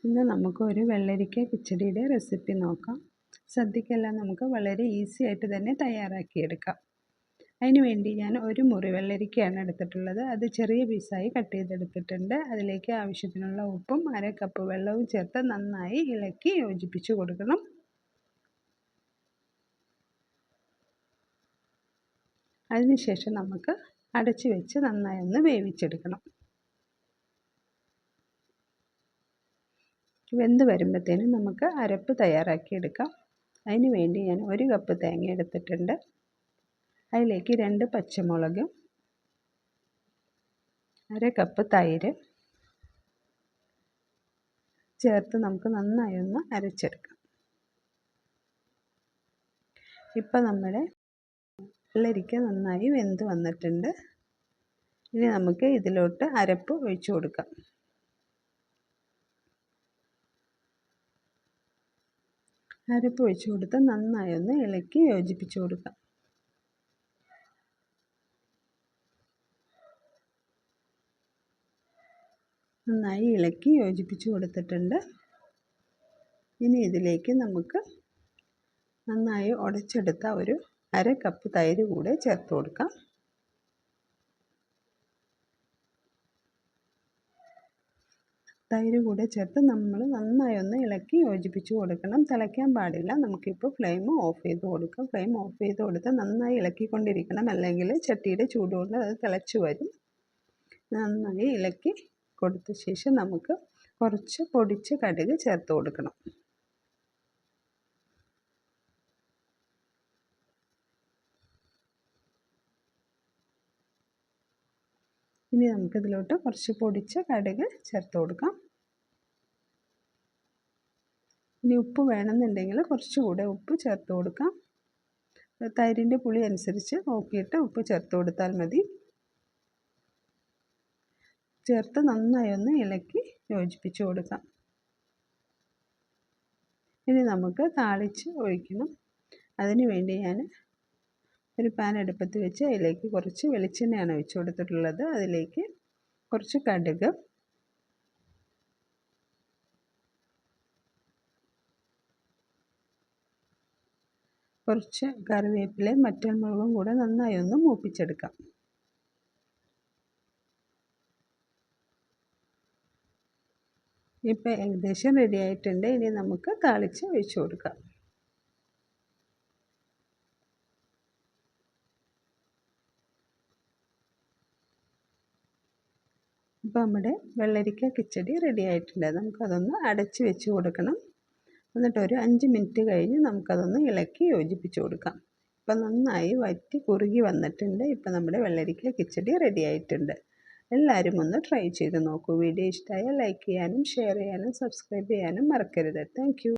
ഇന്ന് നമുക്കൊരു വെള്ളരിക്ക കിച്ചടിയുടെ റെസിപ്പി നോക്കാം. സദ്യക്കെല്ലാം നമുക്ക് വളരെ ഈസി ആയിട്ട് തന്നെ തയ്യാറാക്കിയെടുക്കാം. അതിന് വേണ്ടി ഞാൻ ഒരു മുറി വെള്ളരിക്കയാണ് എടുത്തിട്ടുള്ളത്. അത് ചെറിയ പീസായി കട്ട് ചെയ്തെടുത്തിട്ടുണ്ട്. അതിലേക്ക് ആവശ്യത്തിനുള്ള ഉപ്പും 1/2 കപ്പ് വെള്ളവും ചേർത്ത് നന്നായി ഇളക്കി യോജിപ്പിച്ച് കൊടുക്കണം. അതിനുശേഷം നമുക്ക് അടച്ചു വെച്ച് നന്നായി ഒന്ന് വേവിച്ചെടുക്കണം. വെന്ത് വരുമ്പോഴത്തേനും നമുക്ക് അരപ്പ് തയ്യാറാക്കിയെടുക്കാം. അതിന് വേണ്ടി ഞാൻ 1 കപ്പ് തേങ്ങ എടുത്തിട്ടുണ്ട്. അതിലേക്ക് 2 പച്ചമുളക്, 1/2 കപ്പ് തൈര് ചേർത്ത് നമുക്ക് നന്നായി ഒന്ന് അരച്ചെടുക്കാം. ഇപ്പം നമ്മുടെ വെള്ളരിക്ക നന്നായി വെന്ത് വന്നിട്ടുണ്ട്. ഇനി നമുക്ക് ഇതിലോട്ട് അരപ്പ് ഒഴിച്ചു കൊടുക്കാം. അരപ്പ് ഒഴിച്ച് കൊടുത്ത് നന്നായി ഒന്ന് ഇളക്കി യോജിപ്പിച്ച് കൊടുക്കാം. നന്നായി ഇളക്കി യോജിപ്പിച്ച് കൊടുത്തിട്ടുണ്ട്. ഇനി ഇതിലേക്ക് നമുക്ക് നന്നായി ഉടച്ചെടുത്ത ഒരു 1/2 കപ്പ് തൈര് കൂടെ ചേർത്ത് കൊടുക്കാം. തൈര് കൂടെ ചേർത്ത് നമ്മൾ നന്നായി ഒന്ന് ഇളക്കി യോജിപ്പിച്ച് കൊടുക്കണം. തിളയ്ക്കാൻ പാടില്ല. നമുക്കിപ്പോൾ ഫ്ലെയിം ഓഫ് ചെയ്ത് കൊടുക്കാം. ഫ്ലെയിം ഓഫ് ചെയ്ത് കൊടുത്ത് നന്നായി ഇളക്കിക്കൊണ്ടിരിക്കണം, അല്ലെങ്കിൽ ചട്ടിയുടെ ചൂടുകൊണ്ട് അത് തിളച്ച് വരും. നന്നായി ഇളക്കി കൊടുത്ത ശേഷം നമുക്ക് കുറച്ച് പൊടിച്ച് കടുക് ചേർത്ത് കൊടുക്കണം. ഇനി നമുക്കിതിലോട്ട് കുറച്ച് പൊടിച്ച കടുക് ചേർത്ത് കൊടുക്കാം. ഇനി ഉപ്പ് വേണമെന്നുണ്ടെങ്കിൽ കുറച്ചുകൂടെ ഉപ്പ് ചേർത്ത് കൊടുക്കാം. തൈരിൻ്റെ പുളി അനുസരിച്ച് നോക്കിയിട്ട് ഉപ്പ് ചേർത്ത് കൊടുത്താൽ മതി. ചേർത്ത് നന്നായി ഒന്ന് ഇളക്കി യോജിപ്പിച്ച് കൊടുക്കാം. ഇനി നമുക്ക് താളിച്ച് ഒഴിക്കണം. അതിന് വേണ്ടി ഞാൻ ഒരു പാൻ അടുപ്പത്ത് വെച്ച് അതിലേക്ക് കുറച്ച് വെളിച്ചെണ്ണയാണ് ഒഴിച്ച് കൊടുത്തിട്ടുള്ളത്. അതിലേക്ക് കുറച്ച് കടുക്, കുറച്ച് കറിവേപ്പിലയും വറ്റൽമുളകും കൂടെ നന്നായി ഒന്ന് മൂപ്പിച്ചെടുക്കാം. ഇപ്പോൾ ഏകദേശം റെഡി ആയിട്ടുണ്ട്. ഇനി നമുക്ക് താളിച്ച് ഒഴിച്ച് കൊടുക്കാം. ഇപ്പോൾ നമ്മുടെ വെള്ളരിക്ക കിച്ചടി റെഡി ആയിട്ടുണ്ട്. നമുക്കതൊന്ന് അടച്ച് വെച്ച് കൊടുക്കണം. എന്നിട്ട് ഒരു 5 മിനിറ്റ് കഴിഞ്ഞ് നമുക്കതൊന്ന് ഇളക്കി യോജിപ്പിച്ച് കൊടുക്കാം. ഇപ്പം നന്നായി വറ്റി കുറുകി വന്നിട്ടുണ്ട്. ഇപ്പം നമ്മുടെ വെള്ളരിക്ക കിച്ചടി റെഡി ആയിട്ടുണ്ട്. എല്ലാവരും ഒന്ന് ട്രൈ ചെയ്ത് നോക്കൂ. വീഡിയോ ഇഷ്ടമായാൽ ലൈക്ക് ചെയ്യാനും ഷെയർ ചെയ്യാനും സബ്സ്ക്രൈബ് ചെയ്യാനും മറക്കരുത്. Thank you.